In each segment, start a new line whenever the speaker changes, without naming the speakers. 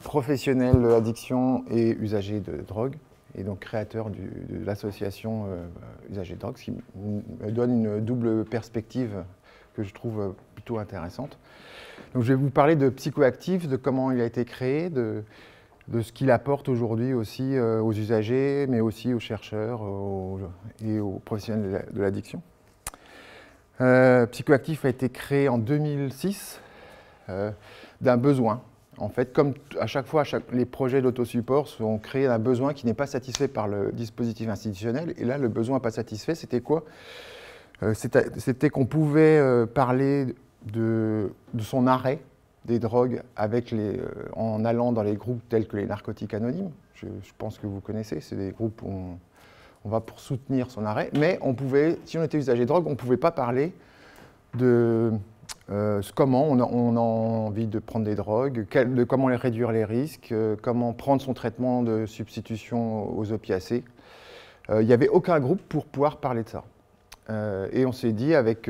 professionnel de l'addiction et usager de drogue, et donc créateur de l'association Usagers de drogue, ce qui me donne une double perspective que je trouve plutôt intéressante. Donc je vais vous parler de Psychoactif, de comment il a été créé, de ce qu'il apporte aujourd'hui aussi aux usagers, mais aussi aux chercheurs et aux professionnels de l'addiction. Psychoactif a été créé en 2006 d'un besoin. En fait, comme à chaque fois, les projets d'autosupport sont créés d'un besoin qui n'est pas satisfait par le dispositif institutionnel. Et là, le besoin pas satisfait, c'était quoi? C'était qu'on pouvait parler de son arrêt des drogues en allant dans les groupes tels que les narcotiques anonymes. Je pense que vous connaissez, c'est des groupes où on va pour soutenir son arrêt. Mais on pouvait, si on était usager de drogue, on ne pouvait pas parler de comment on a envie de prendre des drogues, de comment réduire les risques, comment prendre son traitement de substitution aux opiacés. Il n'y avait aucun groupe pour pouvoir parler de ça. Et on s'est dit, avec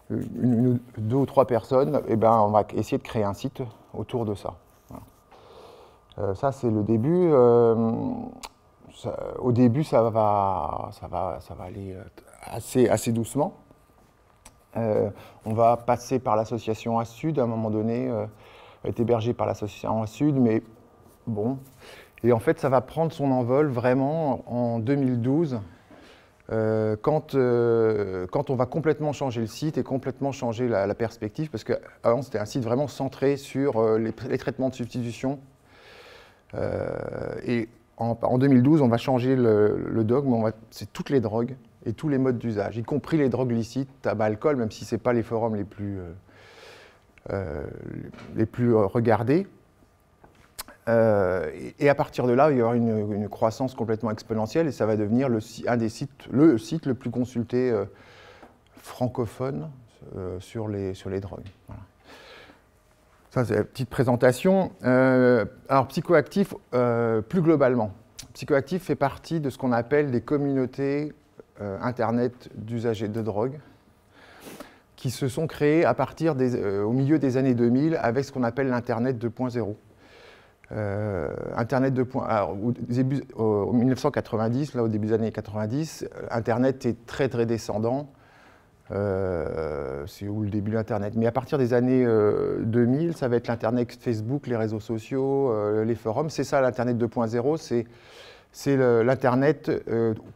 deux ou trois personnes, eh ben, on va essayer de créer un site autour de ça. Voilà. Ça, c'est le début. Au début, ça va aller assez doucement. On va passer par l'association ASUD à un moment donné, est hébergé par l'association ASUD, mais bon. Et en fait, ça va prendre son envol vraiment en 2012, quand on va complètement changer le site et complètement changer la perspective, parce qu'avant, c'était un site vraiment centré sur les traitements de substitution. Et en 2012, on va changer le dogme, c'est toutes les drogues et tous les modes d'usage, y compris les drogues licites, tabac, alcool, même si ce n'est pas les forums les plus regardés. Et à partir de là, il y aura une croissance complètement exponentielle et ça va devenir le site le plus consulté francophone sur les drogues. Voilà. Ça, c'est la petite présentation. Alors, Psychoactif, plus globalement. Psychoactif fait partie de ce qu'on appelle des communautés Internet d'usagers de drogue qui se sont créées à partir au milieu des années 2000 avec ce qu'on appelle l'Internet 2.0. Internet 2.0, en 1990, là, au début des années 90, Internet est très très descendant. C'est où le début de l'Internet. Mais à partir des années 2000, ça va être l'Internet Facebook, les réseaux sociaux, les forums. C'est ça l'Internet 2.0, c'est l'Internet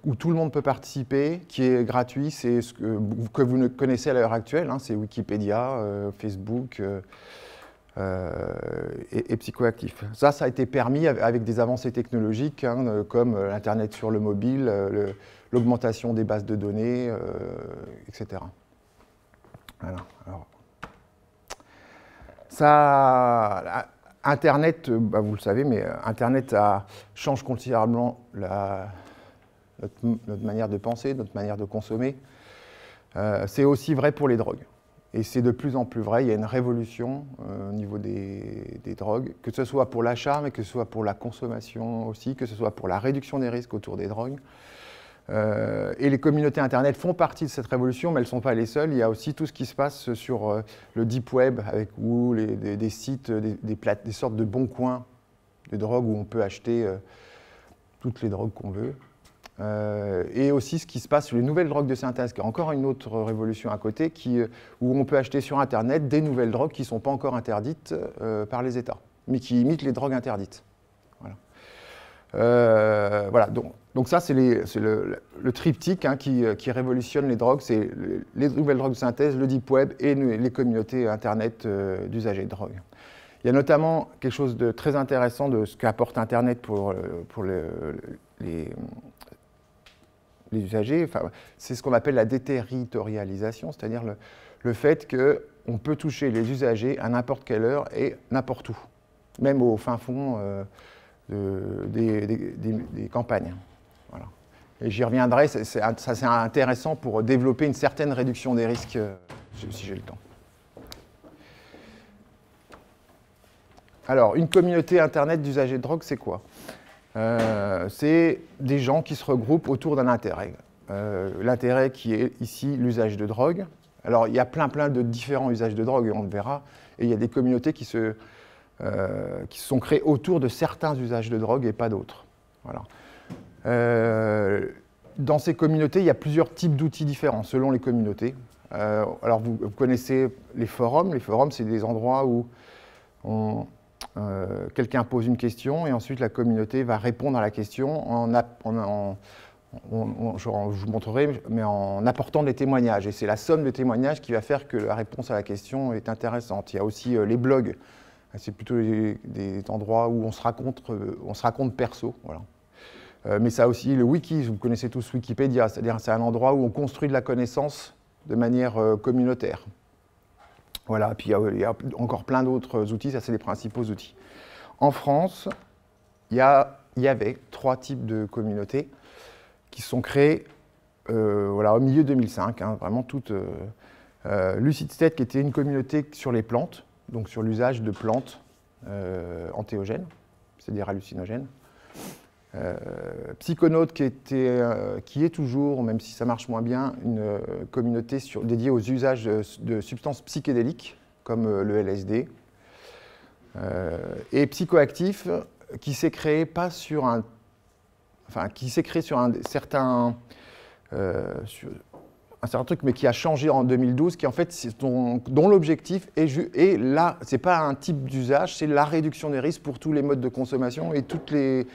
où tout le monde peut participer, qui est gratuit, c'est ce que vous connaissez à l'heure actuelle, hein, c'est Wikipédia, Facebook et Psychoactif. Ça a été permis avec des avancées technologiques, hein, comme l'Internet sur le mobile, l'augmentation des bases de données, etc. Voilà. Alors, ça, Internet, vous le savez, mais Internet change considérablement notre manière de penser, notre manière de consommer. C'est aussi vrai pour les drogues. Et c'est de plus en plus vrai, il y a une révolution au niveau des drogues, que ce soit pour l'achat, mais que ce soit pour la consommation aussi, que ce soit pour la réduction des risques autour des drogues. Et les communautés Internet font partie de cette révolution, mais elles ne sont pas les seules. Il y a aussi tout ce qui se passe sur le Deep Web, avec des sites, des sortes de bons coins de drogue où on peut acheter toutes les drogues qu'on veut. Et aussi ce qui se passe sur les nouvelles drogues de synthèse, qui est encore une autre révolution à côté, où on peut acheter sur Internet des nouvelles drogues qui ne sont pas encore interdites par les États, mais qui imitent les drogues interdites. Voilà. Voilà. Donc ça, c'est le triptyque, hein, qui révolutionne les drogues, c'est les nouvelles drogues de synthèse, le Deep Web et les communautés Internet d'usagers de drogue. Il y a notamment quelque chose de très intéressant de ce qu'apporte Internet pour les usagers, enfin, c'est ce qu'on appelle la déterritorialisation, c'est-à-dire le fait qu'on peut toucher les usagers à n'importe quelle heure et n'importe où, même au fin fond des campagnes. Voilà. Et j'y reviendrai, c'est intéressant pour développer une certaine réduction des risques, si j'ai le temps. Alors, une communauté Internet d'usagers de drogue, c'est quoi? C'est des gens qui se regroupent autour d'un intérêt. L'intérêt qui est ici l'usage de drogue. Alors, il y a plein de différents usages de drogue, et on le verra. Et il y a des communautés qui se qui se sont créés autour de certains usages de drogue et pas d'autres. Voilà. Dans ces communautés, il y a plusieurs types d'outils différents selon les communautés. Alors vous connaissez les forums. Les forums, c'est des endroits où quelqu'un pose une question et ensuite la communauté va répondre à la question je vous montrerai, mais en apportant des témoignages. Et c'est la somme de témoignages qui va faire que la réponse à la question est intéressante. Il y a aussi les blogs. C'est plutôt des endroits où on se raconte perso. Voilà. Mais ça aussi, le wiki, vous connaissez tous Wikipédia, c'est-à-dire c'est un endroit où on construit de la connaissance de manière communautaire. Voilà, puis il y a encore plein d'autres outils, ça c'est les principaux outils. En France, il y avait 3 types de communautés qui sont créées voilà, au milieu 2005, hein, vraiment toutes. Lucidstead, qui était une communauté sur les plantes, donc sur l'usage de plantes antéogènes, c'est-à-dire hallucinogènes. Psychonaut, qui est toujours, même si ça marche moins bien, une communauté dédiée aux usages de substances psychédéliques, comme le LSD. Et Psychoactif, qui s'est créé pas sur un... Enfin, qui s'est créé sur un certain truc, mais qui a changé en 2012, qui en fait, dont l'objectif est là, c'est pas un type d'usage, c'est la réduction des risques pour tous les modes de consommation et toutes les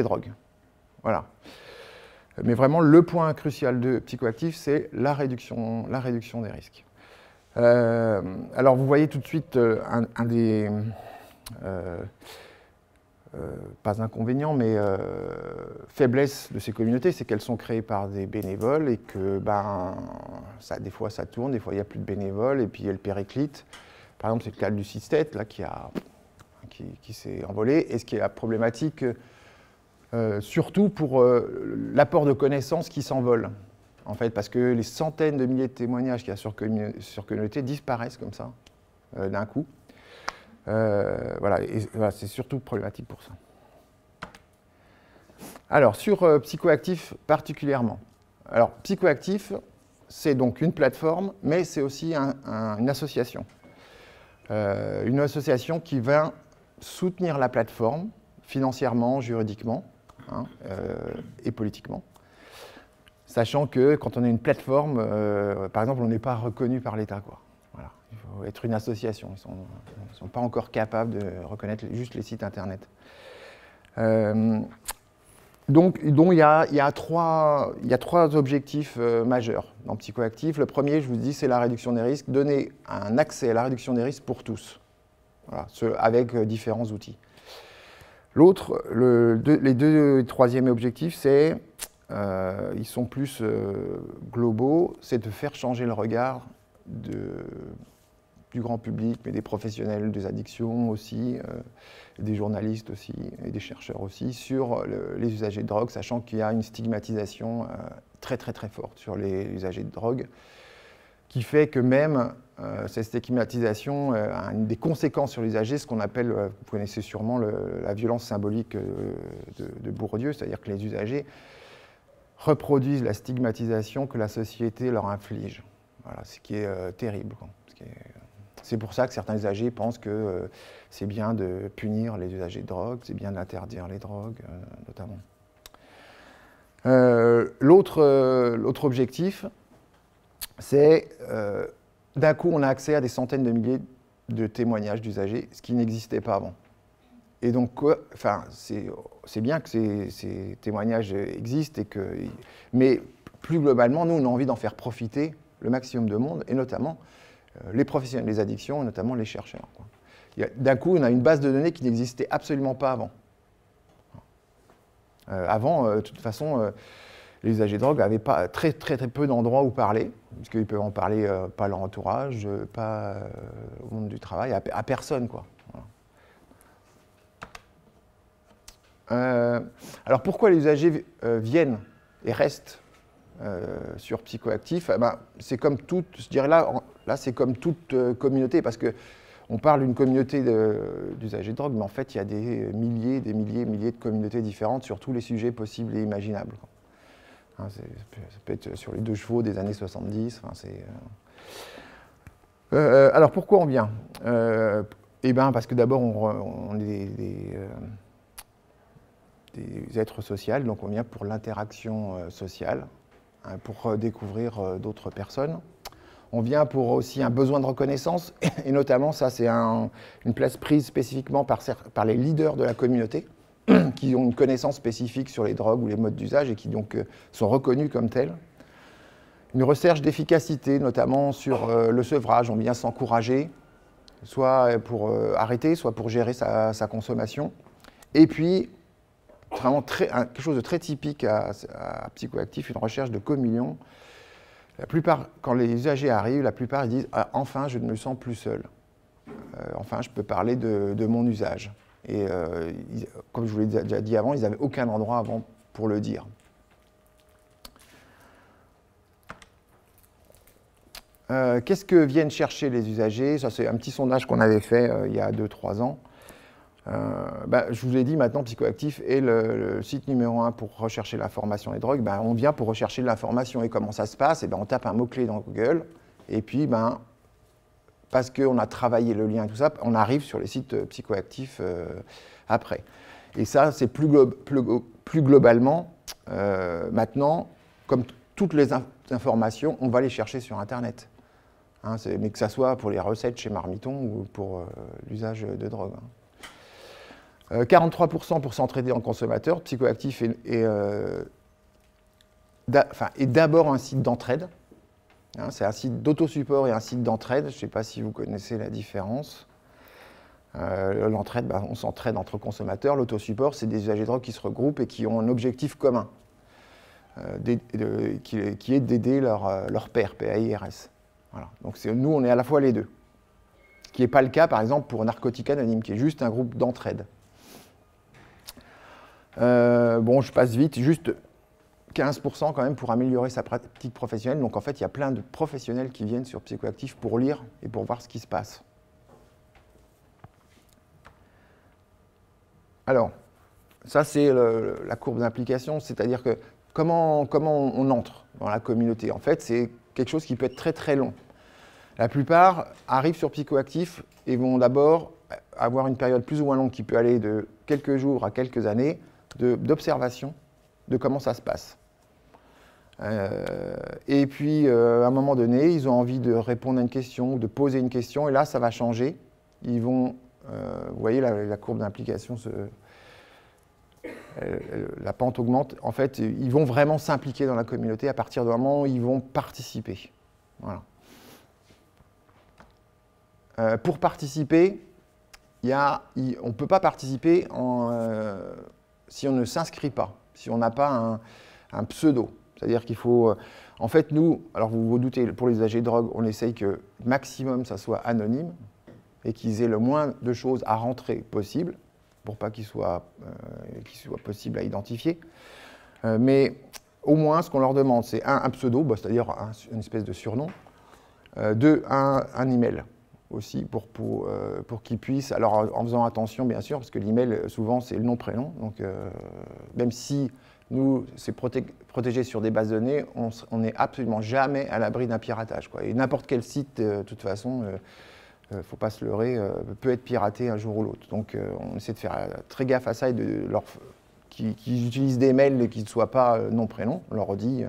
drogues. Voilà. Mais vraiment, le point crucial de Psychoactif, c'est la réduction des risques. Alors, vous voyez tout de suite un des... pas inconvénient, mais faiblesse de ces communautés, c'est qu'elles sont créées par des bénévoles et que des fois ça tourne, des fois il n'y a plus de bénévoles et puis elles périclitent. Par exemple, c'est le cas de Lucidstead là, qui s'est envolé. Et ce qui est la problématique, surtout pour l'apport de connaissances qui s'envole. En fait, parce que les centaines de milliers de témoignages qu'il y a sur communauté disparaissent comme ça, d'un coup. Voilà, c'est surtout problématique pour ça. Alors, sur Psychoactif particulièrement. Alors, Psychoactif, c'est donc une plateforme, mais c'est aussi une association. Une association qui va soutenir la plateforme financièrement, juridiquement et politiquement. Sachant que quand on est une plateforme, par exemple, on n'est pas reconnu par l'État, quoi. Voilà. Il faut être une association. Ils ne sont pas encore capables de reconnaître juste les sites Internet. Donc il y a trois objectifs majeurs dans Psychoactif. Le premier, je vous dis, c'est la réduction des risques, donner un accès à la réduction des risques pour tous, voilà, avec différents outils. L'autre, les deux troisième objectifs, c'est, ils sont plus globaux, c'est de faire changer le regard du grand public, mais des professionnels des addictions aussi, des journalistes aussi, et des chercheurs aussi, sur les usagers de drogue, sachant qu'il y a une stigmatisation très très très forte sur les usagers de drogue, qui fait que même cette stigmatisation a des conséquences sur l'usager, ce qu'on appelle, vous connaissez sûrement, la violence symbolique de Bourdieu, c'est-à-dire que les usagers reproduisent la stigmatisation que la société leur inflige. Voilà, ce qui est terrible, quoi. C'est pour ça que certains usagers pensent que c'est bien de punir les usagers de drogue, c'est bien d'interdire les drogues, notamment. L'autre objectif, c'est d'un coup, on a accès à des centaines de milliers de témoignages d'usagers, ce qui n'existait pas avant. Et donc, c'est bien que ces témoignages existent, mais plus globalement, nous, on a envie d'en faire profiter le maximum de monde, et notamment les professionnels des addictions, et notamment les chercheurs. D'un coup, on a une base de données qui n'existait absolument pas avant. Avant, de toute façon, les usagers de drogue n'avaient pas très peu d'endroits où parler, puisqu'ils peuvent en parler pas à leur entourage, pas au monde du travail, à personne, quoi. Voilà. Alors pourquoi les usagers viennent et restent sur Psychoactif? C'est comme toute, je dirais là c'est comme toute communauté, parce qu'on parle d'une communauté d'usagers de drogue, mais en fait il y a des milliers de communautés différentes sur tous les sujets possibles et imaginables. Hein, ça peut être sur les 2 chevaux des années 70. Alors pourquoi on vient? Eh bien, parce que d'abord, on est des êtres sociaux, donc on vient pour l'interaction sociale, hein, pour découvrir d'autres personnes. On vient pour aussi un besoin de reconnaissance, et notamment, ça, c'est une place prise spécifiquement par les leaders de la communauté, qui ont une connaissance spécifique sur les drogues ou les modes d'usage et qui donc sont reconnus comme tels. Une recherche d'efficacité, notamment sur le sevrage. On vient s'encourager, soit pour arrêter, soit pour gérer sa consommation. Et puis, vraiment quelque chose de très typique à Psychoactif, une recherche de communion. La plupart, quand les usagers arrivent, la plupart ils disent ah, « enfin, je ne me sens plus seul. Enfin, je peux parler de mon usage. » Et comme je vous l'ai déjà dit avant, ils n'avaient aucun endroit avant pour le dire. Qu'est-ce que viennent chercher les usagers? Ça, c'est un petit sondage qu'on avait fait il y a 2-3 ans. Je vous ai dit maintenant, Psychoactif est le site numéro 1 pour rechercher l'information des drogues. On vient pour rechercher l'information. Et comment ça se passe? On tape un mot-clé dans Google. Et puis, parce qu'on a travaillé le lien et tout ça, on arrive sur les sites psychoactifs après. Et ça, c'est plus globalement, maintenant, comme toutes les informations, on va les chercher sur Internet. Hein, mais que ça soit pour les recettes chez Marmiton ou pour l'usage de drogue. 43% pour s'entraider en consommateur. Psychoactif est d'abord un site d'entraide. Hein, c'est un site d'autosupport et un site d'entraide. Je ne sais pas si vous connaissez la différence. L'entraide, on s'entraide entre consommateurs. L'autosupport, c'est des usagers de drogue qui se regroupent et qui ont un objectif commun, qui est d'aider leur pairs, PAIRS. Voilà. Donc nous, on est à la fois les deux. Ce qui n'est pas le cas, par exemple, pour Narcotique Anonyme, qui est juste un groupe d'entraide. Je passe vite, juste 15% quand même pour améliorer sa pratique professionnelle. Donc en fait, il y a plein de professionnels qui viennent sur Psychoactif pour lire et pour voir ce qui se passe. Alors, ça c'est la courbe d'implication, c'est-à-dire que comment on entre dans la communauté. En fait, c'est quelque chose qui peut être très très long. La plupart arrivent sur Psychoactif et vont d'abord avoir une période plus ou moins longue qui peut aller de quelques jours à quelques années d'observation de comment ça se passe. Et puis, à un moment donné, ils ont envie de répondre à une question, de poser une question, et là, ça va changer. Ils vont, vous voyez, la courbe d'implication, la pente augmente. En fait, ils vont vraiment s'impliquer dans la communauté à partir du moment où ils vont participer. Voilà. Pour participer, on ne peut pas participer si on ne s'inscrit pas, si on n'a pas un pseudo. C'est-à-dire qu'il faut... en fait, nous, alors vous vous doutez, pour les usagers de drogue, on essaye que maximum ça soit anonyme et qu'ils aient le moins de choses à rentrer possible pour pas qu'il soit possible à identifier. Mais au moins, ce qu'on leur demande, c'est un pseudo, c'est-à-dire une espèce de surnom, deux, un email aussi pour qu'ils puissent, alors en faisant attention bien sûr, parce que l'email souvent c'est le nom-prénom, donc même si nous c'est protégé sur des bases de données, on n'est absolument jamais à l'abri d'un piratage, quoi. Et n'importe quel site, de toute façon, ne faut pas se leurrer, peut être piraté un jour ou l'autre. Donc on essaie de faire très gaffe à ça et qu'ils utilisent des mails qui ne soient pas nom-prénom, on leur dit.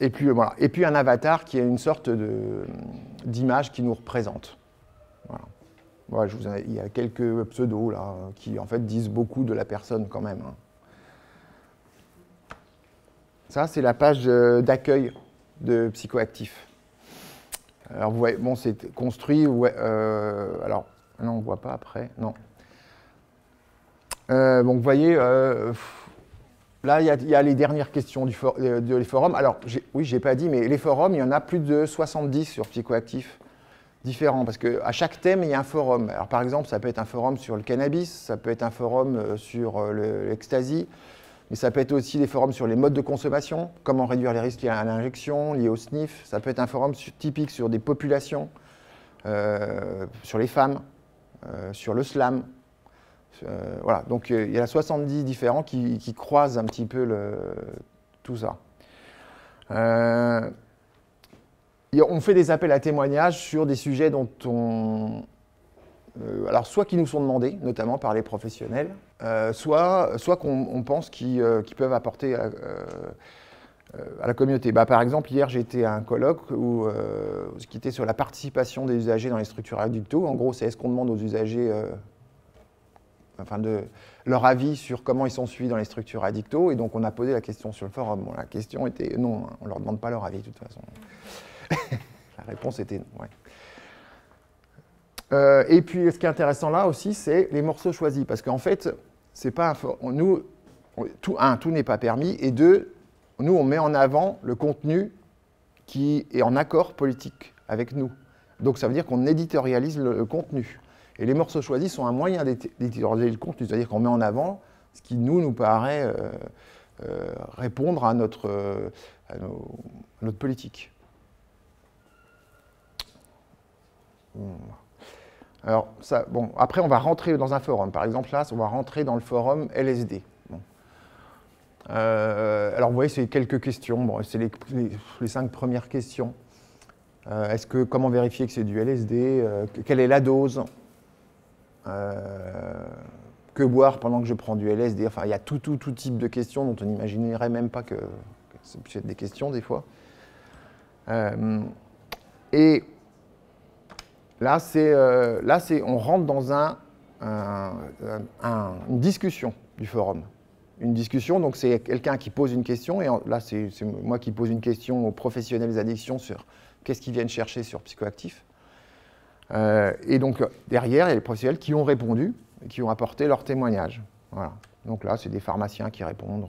Et puis, voilà. Et puis un avatar qui est une sorte d'image qui nous représente. Voilà. Voilà, il y a quelques pseudos là, qui en fait disent beaucoup de la personne quand même. Hein. Ça, c'est la page d'accueil de Psychoactif. Alors vous voyez, bon, c'est construit. Ouais, alors, non, on ne voit pas après. Non. Bon, vous voyez. Là, il y a les dernières questions des forums. Alors, oui, je n'ai pas dit, mais les forums, il y en a plus de 70 sur Psychoactif, différents, parce qu'à chaque thème, il y a un forum. Alors, par exemple, ça peut être un forum sur le cannabis, ça peut être un forum sur l'ecstasy, mais ça peut être aussi des forums sur les modes de consommation, comment réduire les risques liés à l'injection, liés au sniff. Ça peut être un forum typique sur des populations, sur les femmes, sur le slam. Voilà, donc il y a 70 différents qui croisent un petit peu tout ça. on fait des appels à témoignages sur des sujets dont on... alors, soit qui nous sont demandés, notamment par les professionnels, soit qu'on pense qu'ils peuvent apporter à la communauté. Par exemple, hier, j'ai été à un colloque qui était sur la participation des usagers dans les structures addicto. En gros, c'est est-ce qu'on demande aux usagers leur avis sur comment ils sont suivis dans les structures addicto. Et donc, on a posé la question sur le forum. Bon, la question était non, on ne leur demande pas leur avis, de toute façon. La réponse était non. Ouais. Et puis, ce qui est intéressant là aussi, c'est les morceaux choisis. Parce qu'en fait, c'est pas nous, tout n'est pas permis. Et deux, nous, on met en avant le contenu qui est en accord politique avec nous. Donc, ça veut dire qu'on éditorialise le contenu. Et les morceaux choisis sont un moyen d'éditorialiser le contenu. C'est-à-dire qu'on met en avant ce qui, nous paraît répondre à notre politique. Alors, ça, bon, après, on va rentrer dans un forum. Par exemple, là, on va rentrer dans le forum LSD. Bon. Alors, vous voyez, c'est quelques questions. Bon, c'est les 5 premières questions. Comment vérifier que c'est du LSD? Quelle est la dose? Que boire pendant que je prends du LSD? Enfin, il y a tout type de questions dont on n'imaginerait même pas que ça puisse être des questions, des fois. Et là, on rentre dans une discussion du forum. Une discussion, donc c'est quelqu'un qui pose une question, et là, c'est moi qui pose une question aux professionnels des addictions sur qu'est-ce qu'ils viennent chercher sur psychoactifs. Et donc, derrière, il y a les professionnels qui ont répondu, et qui ont apporté leur témoignage. Voilà. Donc là, c'est des pharmaciens qui répondent,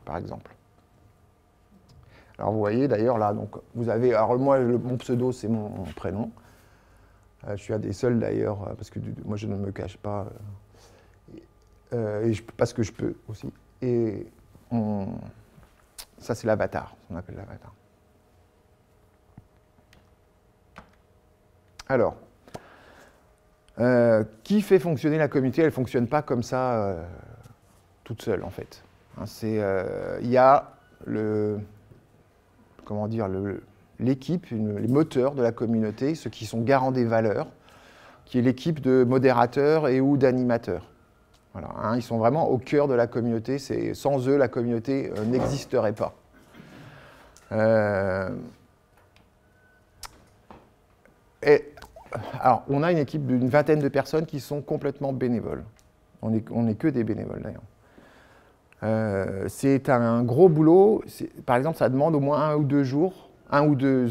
par exemple. Alors, vous voyez, d'ailleurs, là, donc, vous avez... Alors, moi, mon pseudo, c'est mon prénom. Je suis un des seuls d'ailleurs, parce que moi je ne me cache pas, parce que je peux aussi. Et ça c'est l'avatar, on appelle l'avatar. Alors, qui fait fonctionner la communauté? Elle ne fonctionne pas comme ça toute seule en fait. Hein, il y a l'équipe, les moteurs de la communauté, ceux qui sont garants des valeurs, qui est l'équipe de modérateurs et ou d'animateurs. Voilà, hein, ils sont vraiment au cœur de la communauté. Sans eux, la communauté n'existerait pas. Alors, on a une équipe d'une vingtaine de personnes qui sont complètement bénévoles. On n'est que des bénévoles, d'ailleurs. C'est un gros boulot. Par exemple, ça demande au moins 1 ou 2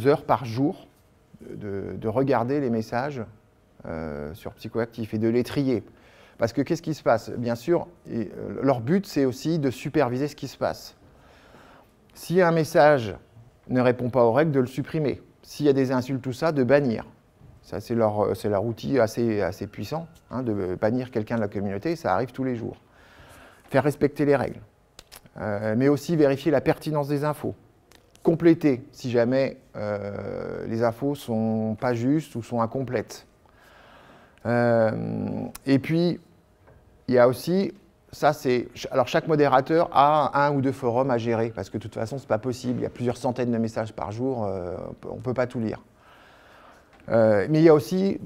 heures par jour de regarder les messages sur psychoactifs et de les trier. Parce que qu'est-ce qui se passe? Bien sûr, leur but, c'est aussi de superviser ce qui se passe. Si un message ne répond pas aux règles, de le supprimer. S'il y a des insultes, tout ça, de bannir. Ça, c'est leur outil assez puissant, hein, de bannir quelqu'un de la communauté. Ça arrive tous les jours. Faire respecter les règles. Mais aussi vérifier la pertinence des infos. Compléter si jamais les infos ne sont pas justes ou sont incomplètes. Et puis, il y a aussi, alors chaque modérateur a 1 ou 2 forums à gérer, parce que de toute façon, ce n'est pas possible. Il y a plusieurs centaines de messages par jour, on ne peut pas tout lire. Mais il y a aussi,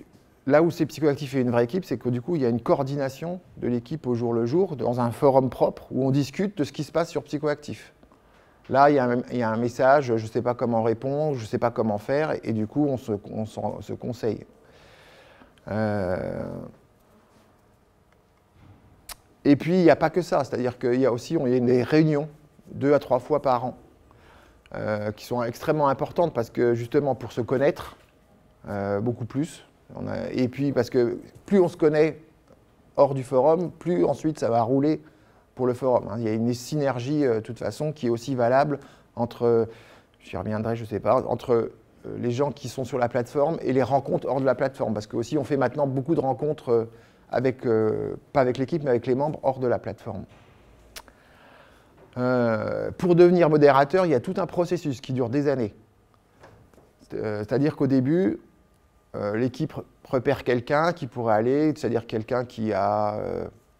là où c'est psychoactif et une vraie équipe, c'est que du coup, il y a une coordination de l'équipe au jour le jour, dans un forum propre, où on discute de ce qui se passe sur psychoactif. Là, il y a un message, je ne sais pas comment répondre, je ne sais pas comment faire, et du coup, on se conseille. Et puis, il n'y a pas que ça, c'est-à-dire qu'il y a aussi des réunions 2 à 3 fois par an qui sont extrêmement importantes parce que justement pour se connaître beaucoup plus, et puis parce que plus on se connaît hors du forum, plus ensuite ça va rouler pour le forum. Hein. Il y a une synergie de toute façon qui est aussi valable entre, j'y reviendrai, je ne sais pas, entre les gens qui sont sur la plateforme et les rencontres hors de la plateforme. Parce que aussi on fait maintenant beaucoup de rencontres pas avec l'équipe, mais avec les membres hors de la plateforme. Pour devenir modérateur, il y a tout un processus qui dure des années. C'est-à-dire qu'au début, l'équipe repère quelqu'un qui pourrait aller, c'est-à-dire quelqu'un qui a...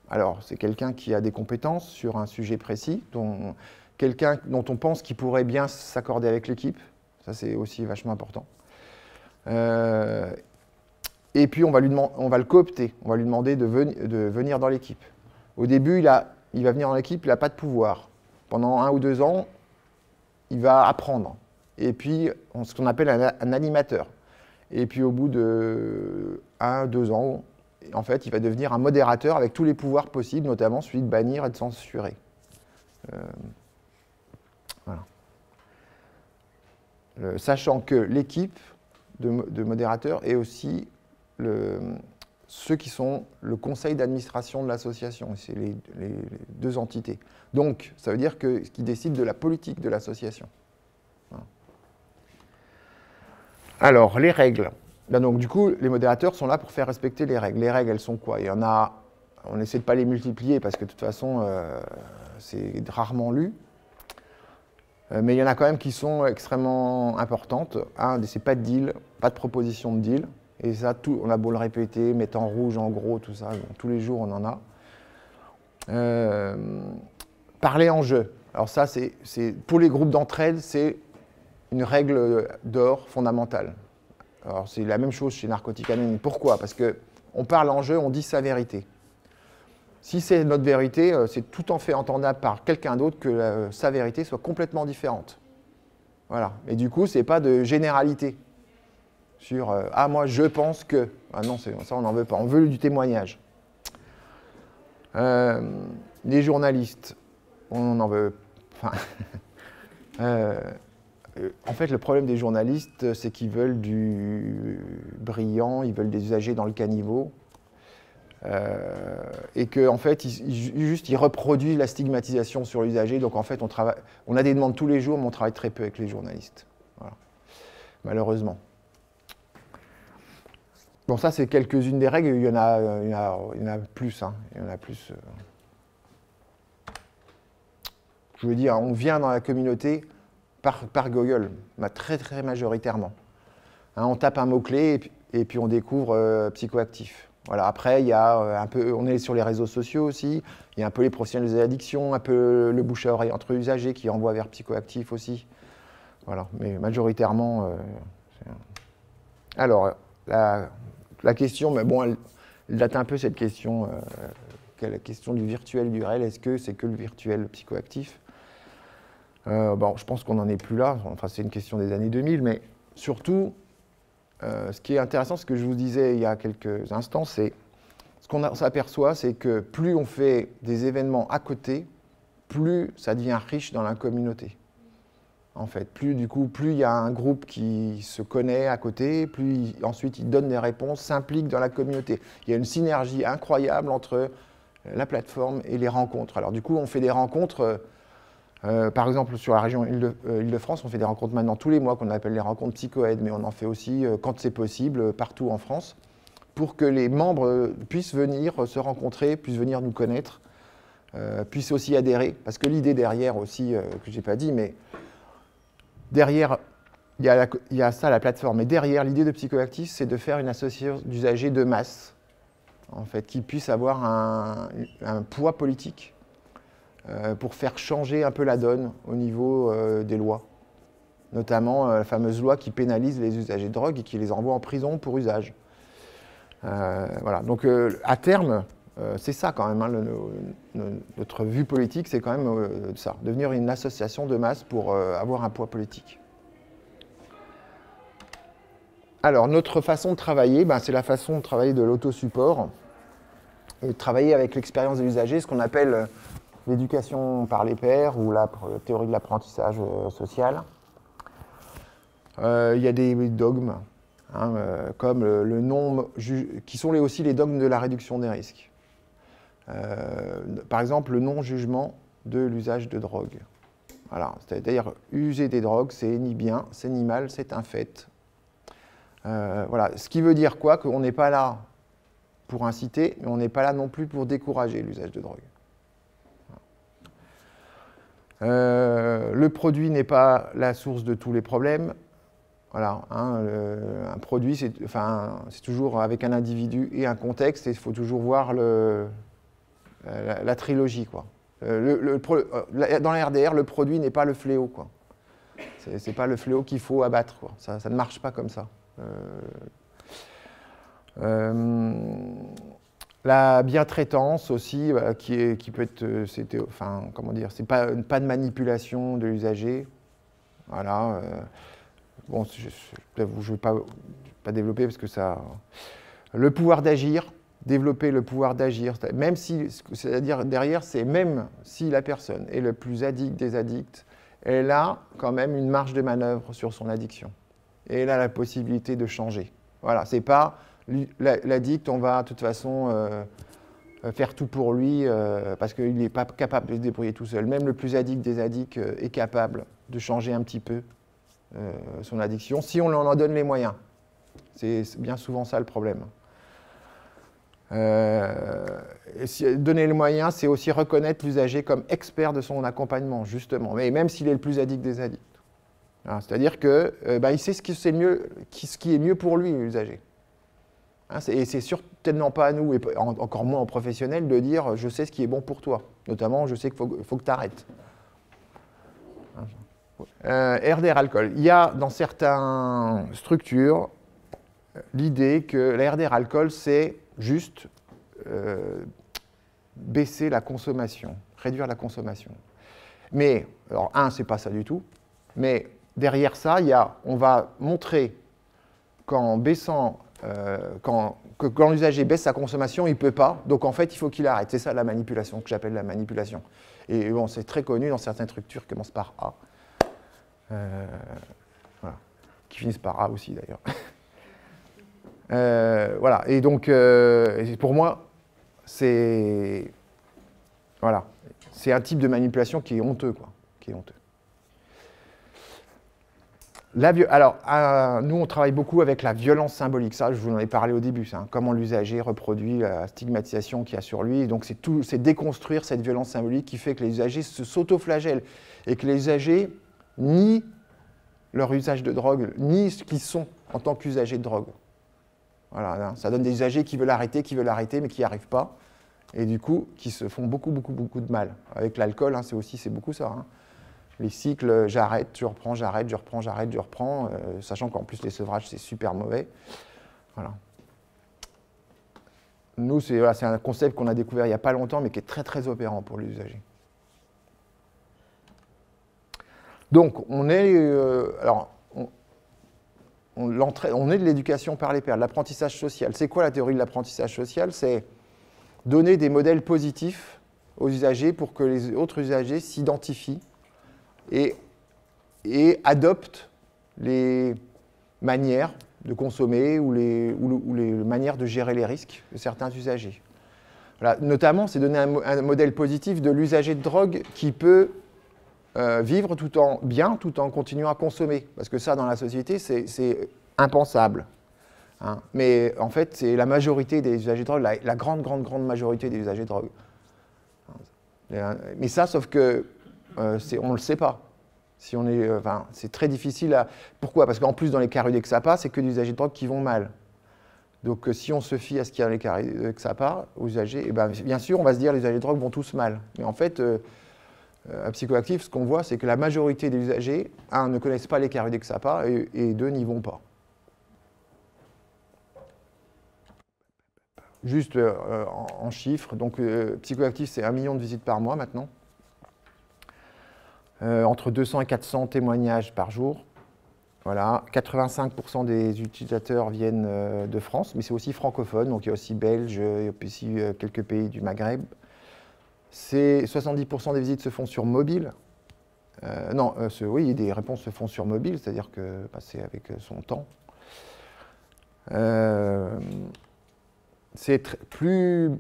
alors, c'est quelqu'un qui a des compétences sur un sujet précis, quelqu'un dont on pense qu'il pourrait bien s'accorder avec l'équipe. Ça, c'est aussi vachement important. Et puis, on va le coopter. On va lui demander de venir dans l'équipe. Au début, il va venir dans l'équipe, il n'a pas de pouvoir. Pendant 1 ou 2 ans, il va apprendre. Et puis, ce qu'on appelle un animateur. Et puis, au bout de 1 ou 2 ans, en fait, il va devenir un modérateur avec tous les pouvoirs possibles, notamment celui de bannir et de censurer. Voilà. Sachant que l'équipe de modérateurs est aussi ceux qui sont le conseil d'administration de l'association. C'est les 2 entités. Donc, ça veut dire qu'ils décident de la politique de l'association. Voilà. Alors, les règles. Là, donc, du coup, les modérateurs sont là pour faire respecter les règles. Les règles, elles sont quoi? Il y en a, on essaie de ne pas les multiplier parce que de toute façon, c'est rarement lu. Mais il y en a quand même qui sont extrêmement importantes. C'est pas de deal, pas de proposition de deal. Et ça, on a beau le répéter, mettre en rouge, en gros, tout ça, bon, tous les jours, on en a. Parler en jeu. Alors ça, pour les groupes d'entraide, c'est une règle d'or fondamentale. Alors c'est la même chose chez Narcotic Anonymous. Pourquoi? Parce qu'on parle en jeu, on dit sa vérité. Si c'est notre vérité, c'est tout en fait entendable par quelqu'un d'autre que sa vérité soit complètement différente. Voilà. Et du coup, ce n'est pas de généralité. Sur ah, moi, je pense que. Ah non, ça, on n'en veut pas. On veut du témoignage. Les journalistes, on en veut. Enfin, en fait, le problème des journalistes, c'est qu'ils veulent du brillant, ils veulent des usagers dans le caniveau. Et qu'en fait, ils reproduisent la stigmatisation sur l'usager. Donc en fait, on a des demandes tous les jours, mais on travaille très peu avec les journalistes. Voilà. Malheureusement. Bon, ça, c'est quelques-unes des règles. Il y en a plus. Hein. Il y en a plus. Je veux dire, on vient dans la communauté par Google, très, très majoritairement. Hein, on tape un mot-clé et puis on découvre psychoactif. Voilà. Après, il y a un peu, on est sur les réseaux sociaux aussi. Il y a un peu les professionnels des addictions, un peu le bouche à oreille entre usagers qui envoient vers psychoactif aussi. Voilà. Mais majoritairement. Alors, la question, mais bon, elle date un peu cette question, la question du virtuel et du réel. Est-ce que c'est que le virtuel psychoactif? Bon, je pense qu'on n'en est plus là. Enfin, c'est une question des années 2000, mais surtout. Ce qui est intéressant, ce que je vous disais il y a quelques instants, c'est ce qu'on s'aperçoit, c'est que plus on fait des événements à côté, plus ça devient riche dans la communauté. En fait, plus il y a un groupe qui se connaît à côté, plus ensuite il donne des réponses, s'implique dans la communauté. Il y a une synergie incroyable entre la plateforme et les rencontres. Alors du coup, on fait des rencontres. Par exemple, sur la région Île-de-France, on fait des rencontres maintenant tous les mois qu'on appelle les rencontres psychoèdes, mais on en fait aussi, quand c'est possible, partout en France, pour que les membres puissent venir se rencontrer, puissent venir nous connaître, puissent aussi adhérer. Parce que l'idée derrière aussi, que je n'ai pas dit, mais derrière, il y a ça, la plateforme. Et derrière, l'idée de Psychoactif, c'est de faire une association d'usagers de masse, en fait, qui puissent avoir un poids politique. Pour faire changer un peu la donne au niveau des lois. Notamment la fameuse loi qui pénalise les usagers de drogue et qui les envoie en prison pour usage. Voilà. Donc à terme, c'est ça quand même, hein, notre vue politique, c'est quand même ça, devenir une association de masse pour avoir un poids politique. Alors notre façon de travailler, c'est la façon de travailler de l'autosupport et de travailler avec l'expérience de l'usager, ce qu'on appelle l'éducation par les pairs ou la théorie de l'apprentissage social. Il y a des dogmes, hein, comme le non, qui sont aussi les dogmes de la réduction des risques. Par exemple, le non-jugement de l'usage de drogue. Voilà, c'est-à-dire, user des drogues, c'est ni bien, c'est ni mal, c'est un fait. Voilà, ce qui veut dire quoi? Qu'on n'est pas là pour inciter, mais on n'est pas là non plus pour décourager l'usage de drogue. Le produit n'est pas la source de tous les problèmes. Voilà, hein, un produit, c'est toujours avec un individu et un contexte, et il faut toujours voir la trilogie, quoi. Dans la RDR, le produit n'est pas le fléau, quoi. C'est pas le fléau qu'il faut abattre, quoi. Ça ne marche pas comme ça. La bientraitance aussi, qui peut être, enfin, comment dire, c'est pas de manipulation de l'usager. Voilà. Bon, je ne vais pas développer parce que ça. Le pouvoir d'agir, développer le pouvoir d'agir, même si, c'est-à-dire derrière, c'est même si la personne est le plus addict des addicts, elle a quand même une marge de manœuvre sur son addiction. Et elle a la possibilité de changer. Voilà, c'est pas l'addict, on va de toute façon faire tout pour lui parce qu'il n'est pas capable de se débrouiller tout seul. Même le plus addict des addicts est capable de changer un petit peu son addiction si on en donne les moyens. C'est bien souvent ça le problème. Donner les moyens, c'est aussi reconnaître l'usager comme expert de son accompagnement, justement, mais même s'il est le plus addict des addicts. C'est-à-dire qu'il sait ce qui est mieux pour lui, l'usager. Et c'est certainement pas à nous, et encore moins en professionnel, de dire « je sais ce qui est bon pour toi ». Notamment, je sais qu'il faut que tu arrêtes. RDR alcool. Il y a dans certaines structures l'idée que la RDR alcool, c'est juste baisser la consommation, réduire la consommation. Mais, alors c'est pas ça du tout, mais derrière ça, on va montrer qu'en baissant, quand l'usager baisse sa consommation, il ne peut pas, donc en fait, il faut qu'il arrête. C'est ça la manipulation, que j'appelle la manipulation. Et bon, c'est très connu dans certaines structures qui commencent par A. Voilà. Qui finissent par A aussi, d'ailleurs. Voilà, et donc, pour moi, c'est un type de manipulation qui est honteux, quoi, qui est honteux. Alors, nous, on travaille beaucoup avec la violence symbolique. Ça, je vous en ai parlé au début. Comment l'usager reproduit la stigmatisation qu'il y a sur lui. Donc, c'est déconstruire cette violence symbolique qui fait que les usagers s'autoflagellent et que les usagers nient leur usage de drogue, nient ce qu'ils sont en tant qu'usagers de drogue. Voilà, ça donne des usagers qui veulent arrêter, mais qui n'y arrivent pas. Et du coup, qui se font beaucoup de mal. Avec l'alcool, c'est beaucoup ça. Les cycles, j'arrête, je reprends, j'arrête, je reprends, j'arrête, je reprends, sachant qu'en plus les sevrages, c'est super mauvais. Voilà. Nous, c'est un concept qu'on a découvert il n'y a pas longtemps, mais qui est très opérant pour les usagers. Donc, on est de l'éducation par les pairs, de l'apprentissage social. C'est quoi la théorie de l'apprentissage social? C'est donner des modèles positifs aux usagers pour que les autres usagers s'identifient et adoptent les manières de consommer ou les manières de gérer les risques de certains usagers. Voilà. Notamment, c'est donner un modèle positif de l'usager de drogue qui peut vivre tout en continuant à consommer. Parce que ça, dans la société, c'est impensable. Mais en fait, c'est la majorité des usagers de drogue, la grande majorité des usagers de drogue. Mais ça, sauf que on ne le sait pas. Si c'est très difficile à... Pourquoi? Parce qu'en plus, dans les cas Rudexapa, c'est que des usagers de drogue qui vont mal. Donc, si on se fie à ce qu'il y a dans les cas Rudexapa, aux usagers, bien sûr, on va se dire que les usagers de drogue vont tous mal. Mais en fait, à Psychoactif, ce qu'on voit, c'est que la majorité des usagers, ne connaissent pas les cas Rudexapa et deux, n'y vont pas. Juste en chiffres, donc Psychoactif, c'est 1 million de visites par mois maintenant. Entre 200 et 400 témoignages par jour. Voilà. 85% des utilisateurs viennent de France, mais c'est aussi francophone, donc il y a aussi belge, il y a aussi quelques pays du Maghreb. 70% des visites se font sur mobile. Oui, des réponses se font sur mobile, c'est-à-dire que c'est avec son temps. C'est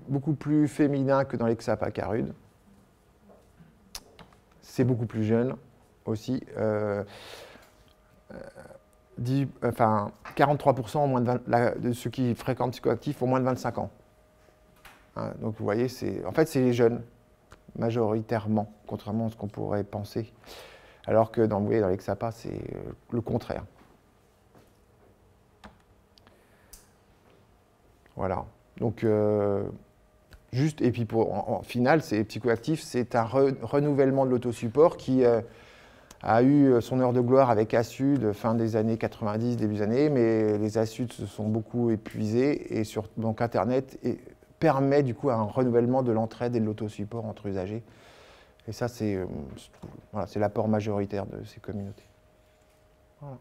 beaucoup plus féminin que dans les XAPA Carude. C'est beaucoup plus jeune aussi. 43% au moins de ceux qui fréquentent Psychoactif ont moins de 25 ans. Donc vous voyez, en fait, c'est les jeunes, majoritairement, contrairement à ce qu'on pourrait penser. Alors que vous voyez, dans les XAPA, c'est le contraire. Voilà. Donc, et puis en final, Psychoactif, c'est un renouvellement de l'autosupport qui a eu son heure de gloire avec Asud fin des années 90, début des années, mais les Asud se sont beaucoup épuisés et donc Internet permet du coup un renouvellement de l'entraide et de l'autosupport entre usagers. Et ça, c'est l'apport majoritaire de ces communautés. Voilà.